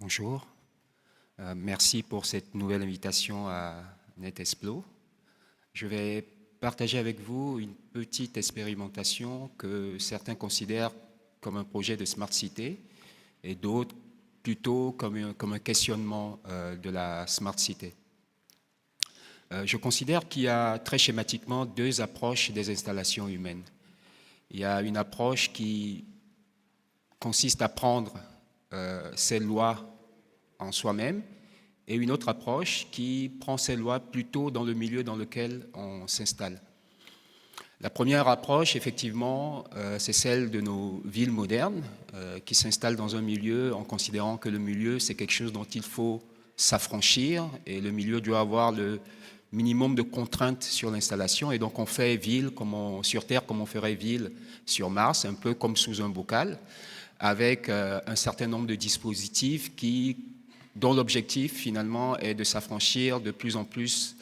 Bonjour. Merci pour cette nouvelle invitation à NetExplo. Je vais partager avec vous une petite expérimentation que certains considèrent comme un projet de Smart City et d'autres plutôt comme un questionnement de la Smart City. Je considère qu'il y a très schématiquement deux approches des installations humaines. Il y a une approche qui consiste à prendre ces lois en soi-même et une autre approche qui prend ces lois plutôt dans le milieu dans lequel on s'installe. La première approche, effectivement, c'est celle de nos villes modernes qui s'installent dans un milieu en considérant que le milieu, c'est quelque chose dont il faut s'affranchir et le milieu doit avoir le minimum de contraintes sur l'installation et donc on fait ville sur Terre comme on ferait ville sur Mars, un peu comme sous un bocal, avec un certain nombre de dispositifs dont l'objectif finalement est de s'affranchir de plus en plus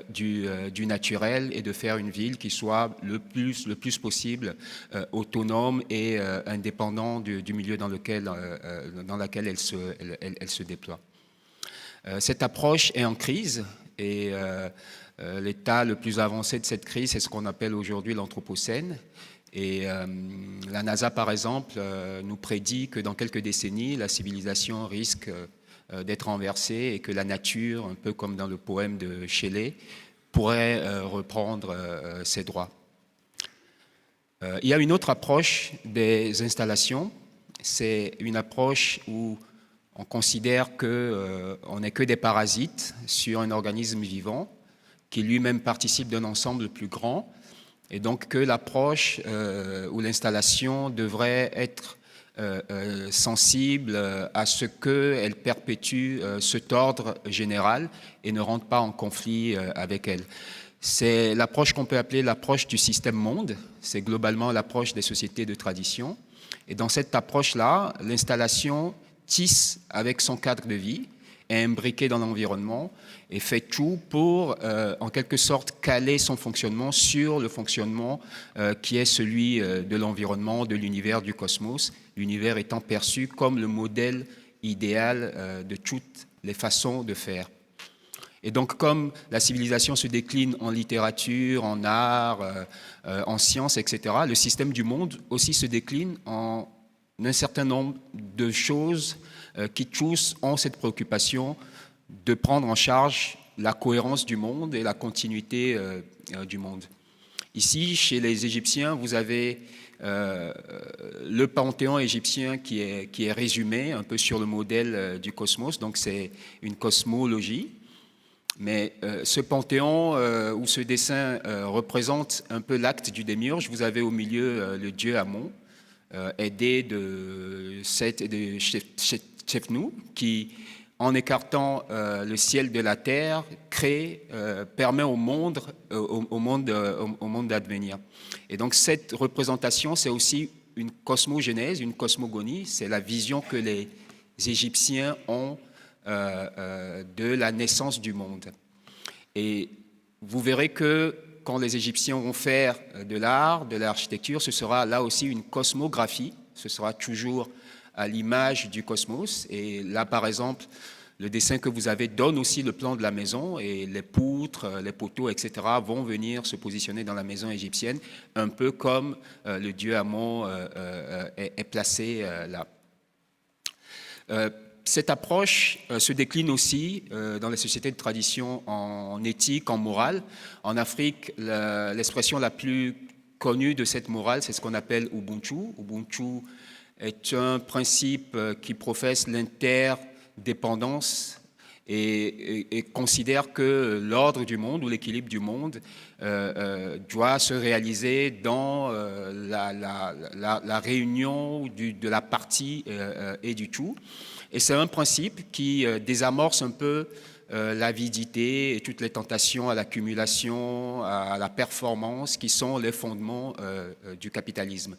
du naturel et de faire une ville qui soit le plus possible autonome et indépendant du milieu dans lequel elle se déploie. Cette approche est en crise et l'état le plus avancé de cette crise, c'est ce qu'on appelle aujourd'hui l'Anthropocène. Et la NASA, par exemple, nous prédit que dans quelques décennies, la civilisation risque d'être renversée et que la nature, un peu comme dans le poème de Shelley, pourrait reprendre ses droits. Il y a une autre approche des installations, c'est une approche où on considère qu'on n'est que des parasites sur un organisme vivant qui lui-même participe d'un ensemble plus grand et donc que l'approche ou l'installation devrait être sensible à ce qu'elle perpétue cet ordre général et ne rentre pas en conflit avec elle. C'est l'approche qu'on peut appeler l'approche du système monde, c'est globalement l'approche des sociétés de tradition. Et dans cette approche-là, l'installation tisse avec son cadre de vie, est imbriquée dans l'environnement et fait tout pour, en quelque sorte, caler son fonctionnement sur le fonctionnement qui est celui de l'environnement, de l'univers, du cosmos, l'univers étant perçu comme le modèle idéal de toutes les façons de faire. Et donc, comme la civilisation se décline en littérature, en art, en sciences, etc., le système du monde aussi se décline en un certain nombre de choses qui tous ont cette préoccupation de prendre en charge la cohérence du monde et la continuité du monde. Ici, chez les Égyptiens, vous avez le panthéon égyptien qui est résumé un peu sur le modèle du cosmos, donc c'est une cosmologie. Mais ce panthéon ou ce dessin représente un peu l'acte du démiurge. Vous avez au milieu le dieu Amon, aidé de Seth et de Tchefnou, qui, en écartant le ciel de la terre, permet au monde d'advenir. Et donc cette représentation, c'est aussi une cosmogénèse, une cosmogonie, c'est la vision que les Égyptiens ont de la naissance du monde. Et vous verrez que quand les Égyptiens vont faire de l'art, de l'architecture, ce sera là aussi une cosmographie, ce sera toujours à l'image du cosmos. Et là, par exemple, le dessin que vous avez donne aussi le plan de la maison et les poutres, les poteaux, etc. vont venir se positionner dans la maison égyptienne, un peu comme le dieu Amon est placé là. Cette approche se décline aussi dans les sociétés de tradition en éthique, en morale. En Afrique, l'expression la plus connue de cette morale, c'est ce qu'on appelle Ubuntu. Ubuntu est un principe qui professe l'interdépendance et considère que l'ordre du monde ou l'équilibre du monde doit se réaliser dans la réunion de la partie et du tout. Et c'est un principe qui désamorce un peu l'avidité et toutes les tentations à l'accumulation, à la performance qui sont les fondements du capitalisme.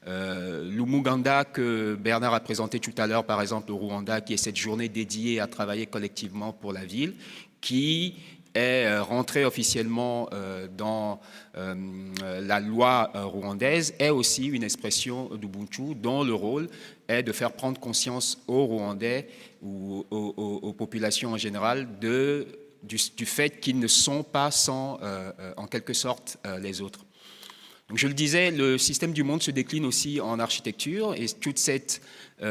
L'Umuganda que Bernard a présenté tout à l'heure, par exemple au Rwanda, qui est cette journée dédiée à travailler collectivement pour la ville, qui est rentré officiellement dans la loi rwandaise est aussi une expression d'Ubuntu dont le rôle est de faire prendre conscience aux Rwandais ou aux populations en général du fait qu'ils ne sont pas sans, en quelque sorte, les autres. Donc je le disais, le système du monde se décline aussi en architecture et toute cette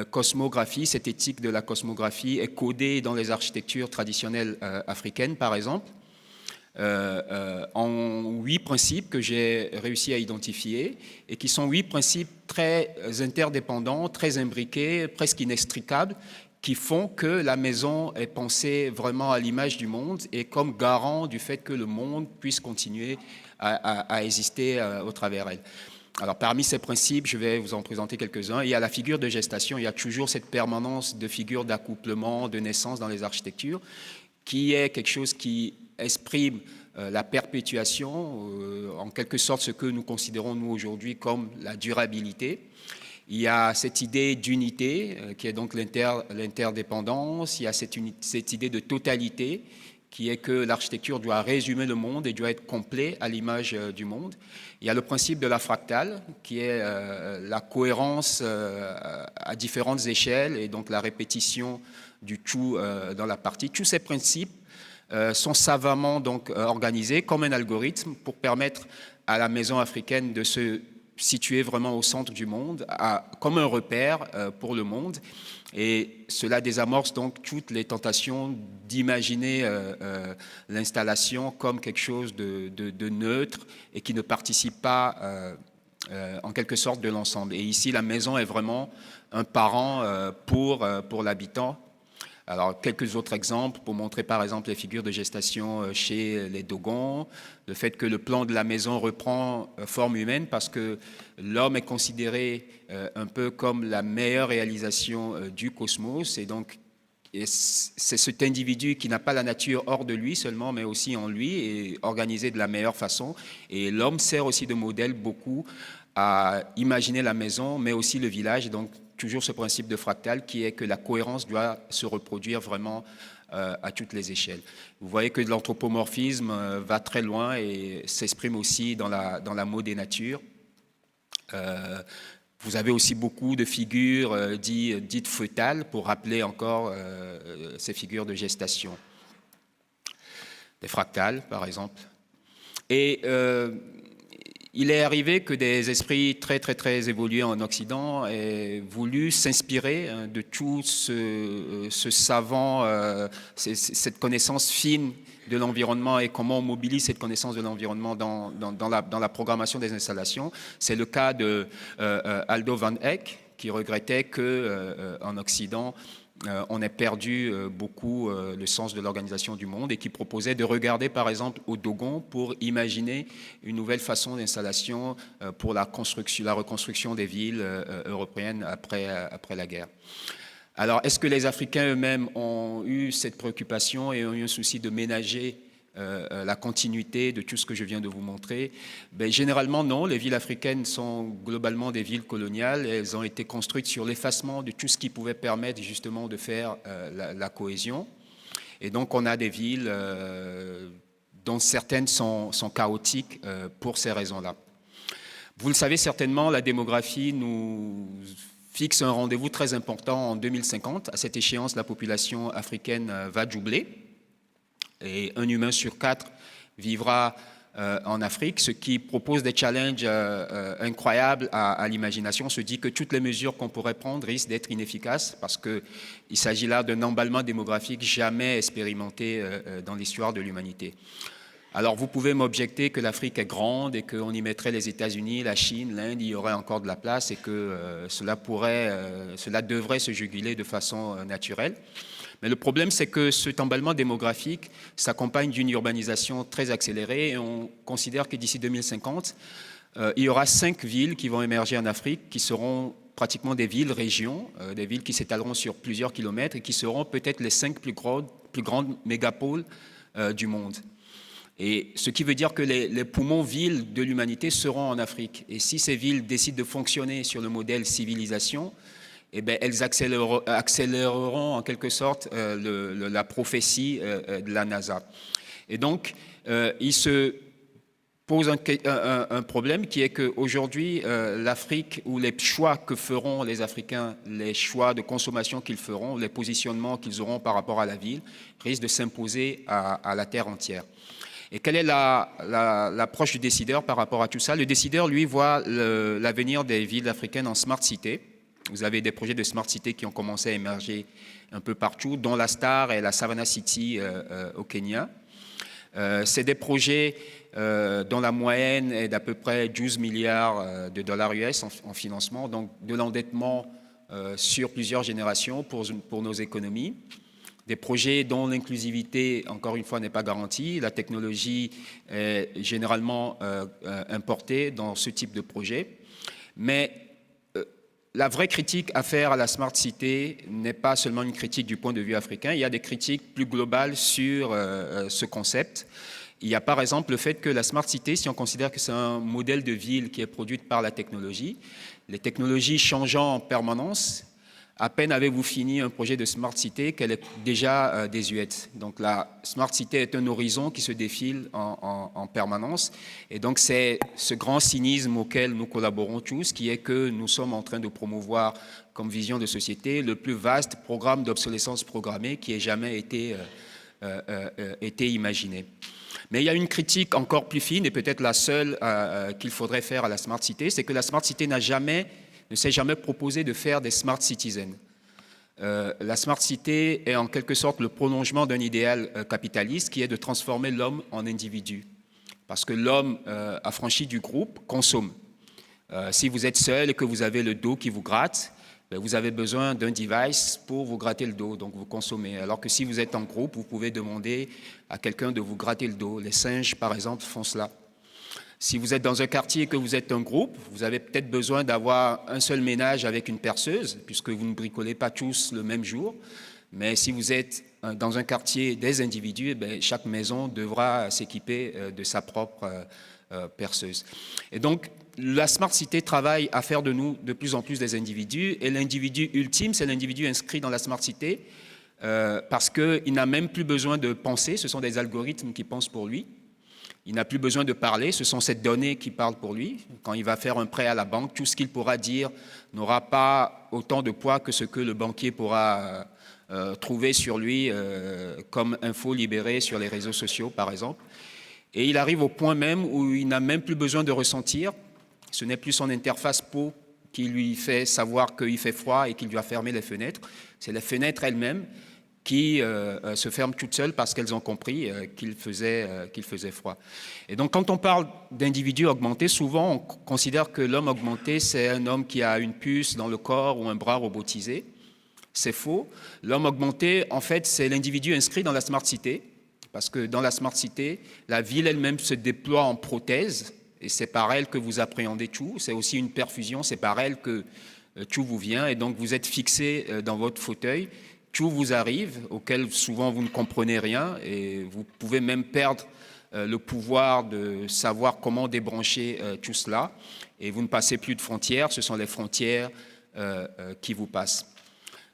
cosmographie, cette éthique de la cosmographie est codée dans les architectures traditionnelles africaines, par exemple, en 8 principes que j'ai réussi à identifier et qui sont 8 principes très interdépendants, très imbriqués, presque inextricables, qui font que la maison est pensée vraiment à l'image du monde et comme garant du fait que le monde puisse continuer à exister au travers elle. Alors, parmi ces principes, je vais vous en présenter quelques-uns. Il y a la figure de gestation, il y a toujours cette permanence de figures d'accouplement, de naissance dans les architectures, qui est quelque chose qui exprime la perpétuation, en quelque sorte ce que nous considérons, nous, aujourd'hui, comme la durabilité. Il y a cette idée d'unité, qui est donc l'interdépendance, il y a cette idée de totalité, qui est que l'architecture doit résumer le monde et doit être complet à l'image du monde. Il y a le principe de la fractale, qui est la cohérence à différentes échelles et donc la répétition du tout dans la partie. Tous ces principes sont savamment donc organisés comme un algorithme pour permettre à la maison africaine de se situer vraiment au centre du monde, comme un repère pour le monde. Et cela désamorce donc toutes les tentations d'imaginer l'installation comme quelque chose de neutre et qui ne participe pas en quelque sorte de l'ensemble. Et ici, la maison est vraiment un parent pour l'habitant. Alors, quelques autres exemples pour montrer par exemple les figures de gestation chez les Dogons, le fait que le plan de la maison reprend forme humaine parce que l'homme est considéré un peu comme la meilleure réalisation du cosmos et donc c'est cet individu qui n'a pas la nature hors de lui seulement, mais aussi en lui et organisé de la meilleure façon. Et l'homme sert aussi de modèle beaucoup à imaginer la maison, mais aussi le village. Donc, toujours ce principe de fractal qui est que la cohérence doit se reproduire vraiment à toutes les échelles. Vous voyez que l'anthropomorphisme va très loin et s'exprime aussi dans la mode des natures. Vous avez aussi beaucoup de figures dites fœtales pour rappeler encore ces figures de gestation. Des fractales, par exemple. Et il est arrivé que des esprits très évolués en Occident aient voulu s'inspirer de tout ce savant, cette connaissance fine de l'environnement et comment on mobilise cette connaissance de l'environnement dans la programmation des installations. C'est le cas de Aldo van Eyck, qui regrettait qu'en Occident, on ait perdu beaucoup le sens de l'organisation du monde et qui proposait de regarder par exemple au Dogon pour imaginer une nouvelle façon d'installation pour la reconstruction des villes européennes après la guerre. Alors, est-ce que les Africains eux-mêmes ont eu cette préoccupation et ont eu un souci de ménager la continuité de tout ce que je viens de vous montrer? Ben, généralement, non. Les villes africaines sont globalement des villes coloniales. Elles ont été construites sur l'effacement de tout ce qui pouvait permettre justement de faire la cohésion. Et donc, on a des villes dont certaines sont chaotiques pour ces raisons-là. Vous le savez certainement, la démographie nous fixe un rendez-vous très important en 2050. À cette échéance, la population africaine va doubler. Et un humain sur 4 vivra en Afrique, ce qui propose des challenges incroyables à l'imagination. On se dit que toutes les mesures qu'on pourrait prendre risquent d'être inefficaces parce qu'il s'agit là d'un emballement démographique jamais expérimenté dans l'histoire de l'humanité. Alors vous pouvez m'objecter que l'Afrique est grande et qu'on y mettrait les États-Unis, la Chine, l'Inde, il y aurait encore de la place et que cela devrait se juguler de façon naturelle. Mais le problème, c'est que cet emballement démographique s'accompagne d'une urbanisation très accélérée et on considère que d'ici 2050, il y aura 5 villes qui vont émerger en Afrique, qui seront pratiquement des villes-régions, des villes qui s'étaleront sur plusieurs kilomètres et qui seront peut-être les 5 plus grandes mégapoles du monde. Et ce qui veut dire que les poumons villes de l'humanité seront en Afrique. Et si ces villes décident de fonctionner sur le modèle civilisation, eh bien, elles accéléreront en quelque sorte la prophétie de la NASA. Et donc, il se pose un problème qui est qu'aujourd'hui, l'Afrique, ou les choix que feront les Africains, les choix de consommation qu'ils feront, les positionnements qu'ils auront par rapport à la ville, risquent de s'imposer à la terre entière. Et quelle est l'approche du décideur par rapport à tout ça? Le décideur, lui, voit l'avenir des villes africaines en smart city. Vous avez des projets de smart city qui ont commencé à émerger un peu partout, dont la Star et la Savannah City au Kenya. C'est des projets dont la moyenne est d'à peu près 12 milliards de dollars US en financement, donc de l'endettement sur plusieurs générations pour nos économies. Des projets dont l'inclusivité, encore une fois, n'est pas garantie. La technologie est généralement importée dans ce type de projet. Mais la vraie critique à faire à la Smart City n'est pas seulement une critique du point de vue africain. Il y a des critiques plus globales sur ce concept. Il y a par exemple le fait que la Smart City, si on considère que c'est un modèle de ville qui est produit par la technologie, les technologies changeant en permanence, à peine avez-vous fini un projet de Smart City qu'elle est déjà désuète. Donc la Smart City est un horizon qui se défile en permanence. Et donc c'est ce grand cynisme auquel nous collaborons tous, qui est que nous sommes en train de promouvoir comme vision de société le plus vaste programme d'obsolescence programmée qui ait jamais été imaginé. Mais il y a une critique encore plus fine, et peut-être la seule qu'il faudrait faire à la Smart City, c'est que la Smart City ne s'est jamais proposé de faire des smart citizens. La smart city est en quelque sorte le prolongement d'un idéal capitaliste qui est de transformer l'homme en individu. Parce que l'homme affranchi du groupe consomme. Si vous êtes seul et que vous avez le dos qui vous gratte, vous avez besoin d'un device pour vous gratter le dos, donc vous consommez. Alors que si vous êtes en groupe, vous pouvez demander à quelqu'un de vous gratter le dos. Les singes, par exemple, font cela. Si vous êtes dans un quartier et que vous êtes un groupe, vous avez peut-être besoin d'avoir un seul ménage avec une perceuse, puisque vous ne bricolez pas tous le même jour. Mais si vous êtes dans un quartier des individus, chaque maison devra s'équiper de sa propre perceuse. Et donc, la Smart City travaille à faire de nous de plus en plus des individus. Et l'individu ultime, c'est l'individu inscrit dans la Smart City, parce qu'il n'a même plus besoin de penser, ce sont des algorithmes qui pensent pour lui. Il n'a plus besoin de parler, ce sont ces données qui parlent pour lui. Quand il va faire un prêt à la banque, tout ce qu'il pourra dire n'aura pas autant de poids que ce que le banquier pourra trouver sur lui comme info libérée sur les réseaux sociaux, par exemple. Et il arrive au point même où il n'a même plus besoin de ressentir. Ce n'est plus son interface peau qui lui fait savoir qu'il fait froid et qu'il doit fermer les fenêtres. C'est les fenêtres elles-mêmes qui se ferment toutes seules parce qu'elles ont compris qu'il faisait froid. Et donc, quand on parle d'individus augmentés, souvent, on considère que l'homme augmenté, c'est un homme qui a une puce dans le corps ou un bras robotisé. C'est faux. L'homme augmenté, en fait, c'est l'individu inscrit dans la Smart City, parce que dans la Smart City, la ville elle-même se déploie en prothèse, et c'est par elle que vous appréhendez tout. C'est aussi une perfusion, c'est par elle que tout vous vient, et donc vous êtes fixé dans votre fauteuil. Tout vous arrive, auquel souvent vous ne comprenez rien, et vous pouvez même perdre le pouvoir de savoir comment débrancher tout cela, et vous ne passez plus de frontières, ce sont les frontières qui vous passent.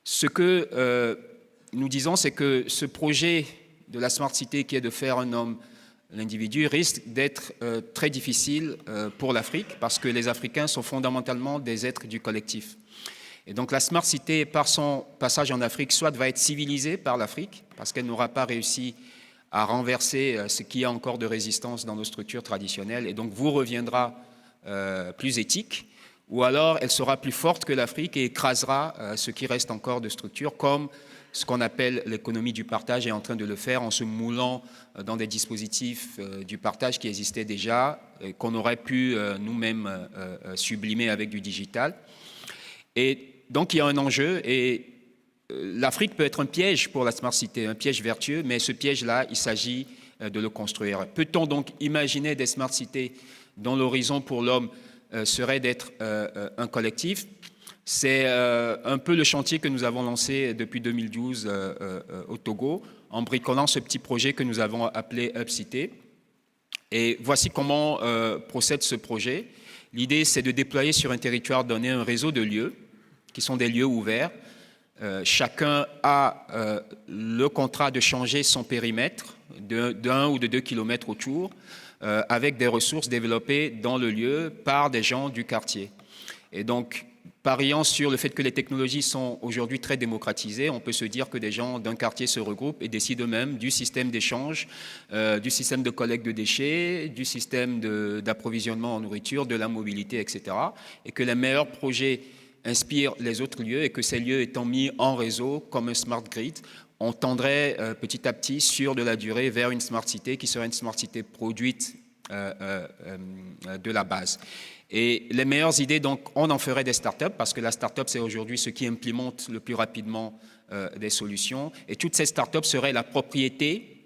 Ce que nous disons, c'est que ce projet de la Smart City, qui est de faire un homme l'individu, risque d'être très difficile pour l'Afrique, parce que les Africains sont fondamentalement des êtres du collectif. Et donc la Smart City, par son passage en Afrique, soit va être civilisée par l'Afrique, parce qu'elle n'aura pas réussi à renverser ce qu'il y a encore de résistance dans nos structures traditionnelles, et donc vous reviendra plus éthique, ou alors elle sera plus forte que l'Afrique et écrasera ce qui reste encore de structures, comme ce qu'on appelle l'économie du partage est en train de le faire en se moulant dans des dispositifs du partage qui existaient déjà, qu'on aurait pu nous-mêmes sublimer avec du digital. Et donc il y a un enjeu, et l'Afrique peut être un piège pour la Smart City, un piège vertueux, mais ce piège-là, il s'agit de le construire. Peut-on donc imaginer des Smart Cities dont l'horizon pour l'homme serait d'être un collectif? C'est un peu le chantier que nous avons lancé depuis 2012 au Togo, en bricolant ce petit projet que nous avons appelé UpCity. Et voici comment procède ce projet. L'idée, c'est de déployer sur un territoire donné un réseau de lieux, qui sont des lieux ouverts, chacun a le contrat de changer son périmètre d'1 ou de 2 kilomètres autour avec des ressources développées dans le lieu par des gens du quartier. Et donc, pariant sur le fait que les technologies sont aujourd'hui très démocratisées, on peut se dire que des gens d'un quartier se regroupent et décident eux-mêmes du système d'échange, du système de collecte de déchets, du système d'approvisionnement en nourriture, de la mobilité, etc. Et que les meilleurs projets inspirent les autres lieux et que ces lieux étant mis en réseau comme un smart grid, on tendrait petit à petit sur de la durée vers une smart city qui serait une smart city produite de la base. Et les meilleures idées, donc, on en ferait des startups parce que la startup, c'est aujourd'hui ce qui implémente le plus rapidement des solutions. Et toutes ces startups seraient la propriété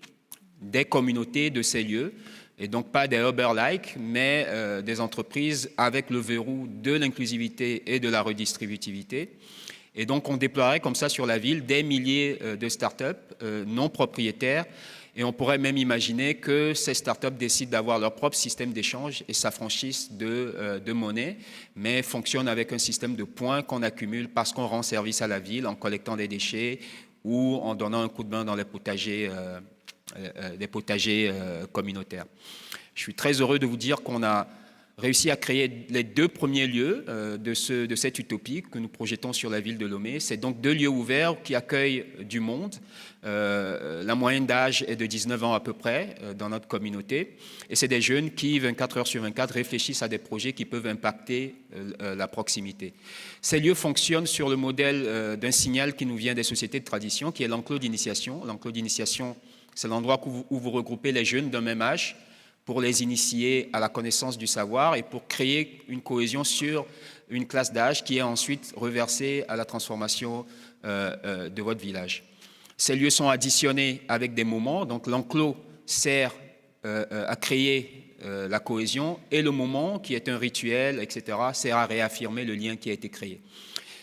des communautés de ces lieux. Et donc pas des Uber-like, mais des entreprises avec le verrou de l'inclusivité et de la redistributivité. Et donc on déploierait comme ça sur la ville des milliers de startups non propriétaires. Et on pourrait même imaginer que ces startups décident d'avoir leur propre système d'échange et s'affranchissent de monnaie, mais fonctionnent avec un système de points qu'on accumule parce qu'on rend service à la ville en collectant des déchets ou en donnant un coup de main dans les potagers des potagers communautaires. Je suis très heureux de vous dire qu'on a réussi à créer les 2 premiers lieux de cette utopie que nous projetons sur la ville de Lomé. C'est donc 2 lieux ouverts qui accueillent du monde. La moyenne d'âge est de 19 ans à peu près dans notre communauté. Et c'est des jeunes qui, 24 heures sur 24, réfléchissent à des projets qui peuvent impacter la proximité. Ces lieux fonctionnent sur le modèle d'un signal qui nous vient des sociétés de tradition, qui est l'enclos d'initiation. L'enclos d'initiation, c'est l'endroit où vous regroupez les jeunes d'un même âge pour les initier à la connaissance du savoir et pour créer une cohésion sur une classe d'âge qui est ensuite reversée à la transformation de votre village. Ces lieux sont additionnés avec des moments, donc l'enclos sert à créer la cohésion et le moment, qui est un rituel, etc., sert à réaffirmer le lien qui a été créé.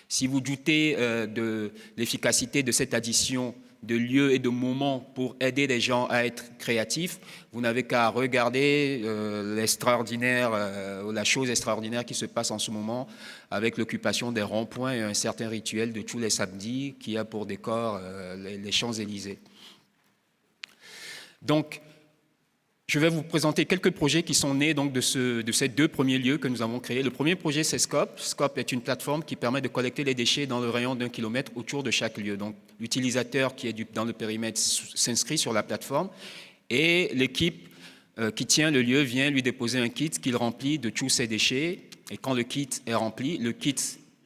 Si vous doutez de l'efficacité de cette addition de lieux et de moments pour aider les gens à être créatifs, vous n'avez qu'à regarder la chose extraordinaire qui se passe en ce moment avec l'occupation des ronds-points et un certain rituel de tous les samedis qui a pour décor les Champs-Élysées. Donc, je vais vous présenter quelques projets qui sont nés donc, de ces 2 premiers lieux que nous avons créés. Le premier projet, c'est Scope. Scope est une plateforme qui permet de collecter les déchets dans le rayon d'1 kilomètre autour de chaque lieu. Donc, l'utilisateur qui est dans le périmètre s'inscrit sur la plateforme et l'équipe qui tient le lieu vient lui déposer un kit qu'il remplit de tous ses déchets. Et quand le kit est rempli, le kit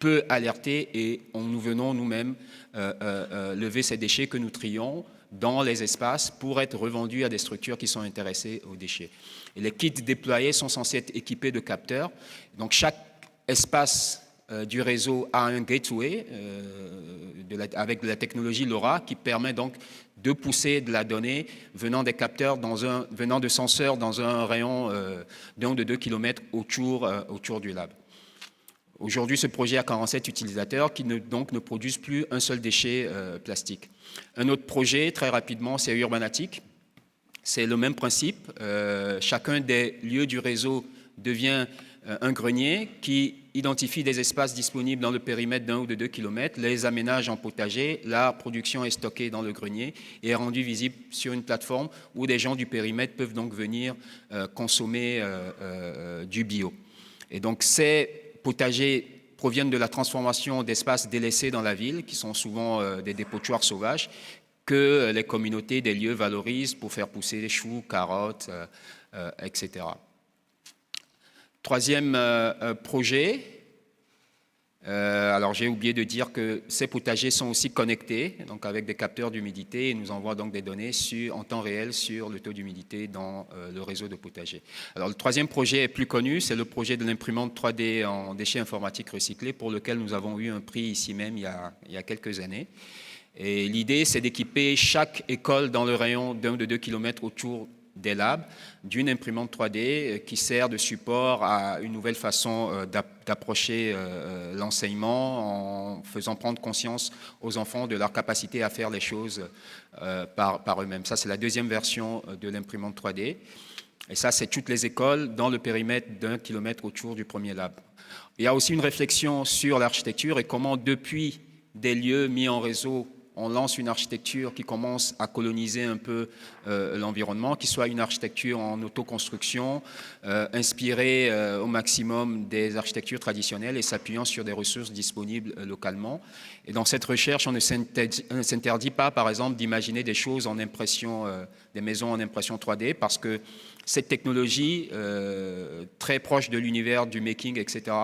peut alerter et nous venons nous-mêmes lever ces déchets que nous trions dans les espaces pour être revendus à des structures qui sont intéressées aux déchets. Et les kits déployés sont censés être équipés de capteurs. Donc chaque espace du réseau a un gateway avec de la technologie LoRa qui permet donc de pousser de la donnée venant des capteurs, venant de senseurs dans un rayon d'1 ou de 2 km autour du lab. Aujourd'hui, ce projet a 47 utilisateurs qui donc ne produisent plus un seul déchet plastique. Un autre projet, très rapidement, c'est Urbanatic. C'est le même principe. Chacun des lieux du réseau devient un grenier qui identifie des espaces disponibles dans le périmètre d'1 ou de 2 km, les aménage en potager, la production est stockée dans le grenier et est rendue visible sur une plateforme où des gens du périmètre peuvent donc venir consommer du bio. Et donc ces potagers proviennent de la transformation d'espaces délaissés dans la ville, qui sont souvent des dépotoirs sauvages, que les communautés des lieux valorisent pour faire pousser des choux, carottes, etc. Troisième projet, alors j'ai oublié de dire que ces potagers sont aussi connectés, donc avec des capteurs d'humidité, et nous envoient donc des données en temps réel sur le taux d'humidité dans le réseau de potagers. Alors le troisième projet est plus connu, c'est le projet de l'imprimante 3D en déchets informatiques recyclés, pour lequel nous avons eu un prix ici même il y a quelques années. Et l'idée, c'est d'équiper chaque école dans le rayon d'1 ou de 2 km autour des labs d'une imprimante 3D qui sert de support à une nouvelle façon d'approcher l'enseignement en faisant prendre conscience aux enfants de leur capacité à faire les choses par eux-mêmes. Ça, c'est la deuxième version de l'imprimante 3D. Et ça, c'est toutes les écoles dans le périmètre d'1 km autour du premier lab. Il y a aussi une réflexion sur l'architecture et comment, depuis des lieux mis en réseau, on lance une architecture qui commence à coloniser un peu l'environnement, qui soit une architecture en autoconstruction, inspirée au maximum des architectures traditionnelles et s'appuyant sur des ressources disponibles localement. Et dans cette recherche, on ne s'interdit pas, par exemple, d'imaginer des choses en impression, des maisons en impression 3D, parce que cette technologie, très proche de l'univers du making, etc.,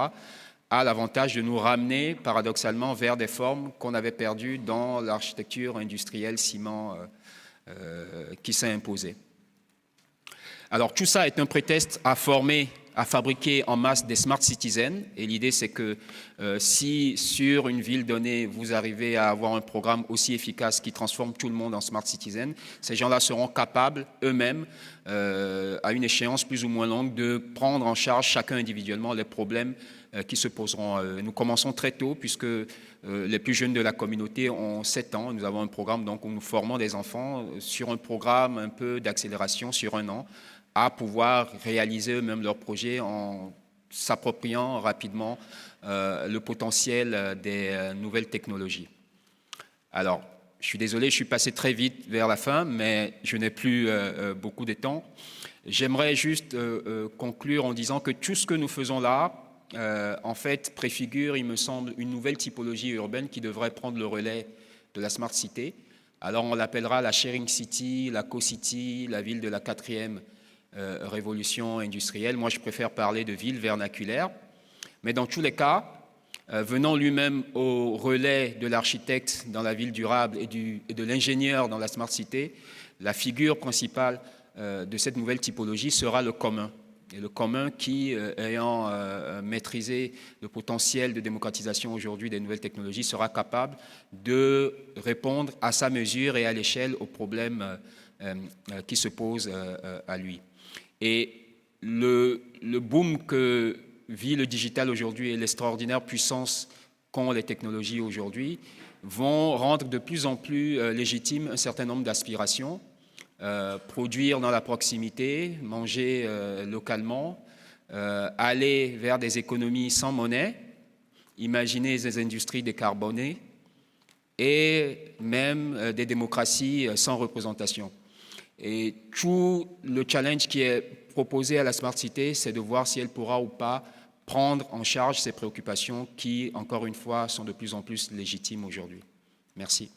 a l'avantage de nous ramener paradoxalement vers des formes qu'on avait perdues dans l'architecture industrielle ciment qui s'est imposée. Alors tout ça est un prétexte à former, à fabriquer en masse des smart citizens, et l'idée c'est que si sur une ville donnée vous arrivez à avoir un programme aussi efficace qui transforme tout le monde en smart citizen, ces gens-là seront capables eux-mêmes, à une échéance plus ou moins longue, de prendre en charge chacun individuellement les problèmes qui se poseront. Nous commençons très tôt puisque les plus jeunes de la communauté ont 7 ans. Nous avons un programme donc, où nous formons des enfants sur un programme un peu d'accélération sur 1 an à pouvoir réaliser eux-mêmes leurs projets en s'appropriant rapidement le potentiel des nouvelles technologies. Alors, je suis désolé, je suis passé très vite vers la fin, mais je n'ai plus beaucoup de temps. J'aimerais juste conclure en disant que tout ce que nous faisons là, en fait, préfigure, il me semble, une nouvelle typologie urbaine qui devrait prendre le relais de la Smart City. Alors, on l'appellera la Sharing City, la Co-City, la ville de la 4e révolution industrielle. Moi, je préfère parler de ville vernaculaire. Mais dans tous les cas, venant lui-même au relais de l'architecte dans la ville durable et de l'ingénieur dans la Smart City, la figure principale de cette nouvelle typologie sera le commun. Et le commun qui, ayant maîtrisé le potentiel de démocratisation aujourd'hui des nouvelles technologies, sera capable de répondre à sa mesure et à l'échelle aux problèmes qui se posent à lui. Et le boom que vit le digital aujourd'hui et l'extraordinaire puissance qu'ont les technologies aujourd'hui vont rendre de plus en plus légitime un certain nombre d'aspirations. Produire dans la proximité, manger localement, aller vers des économies sans monnaie, imaginer des industries décarbonées et même des démocraties sans représentation. Et tout le challenge qui est proposé à la Smart City, c'est de voir si elle pourra ou pas prendre en charge ces préoccupations qui, encore une fois, sont de plus en plus légitimes aujourd'hui. Merci.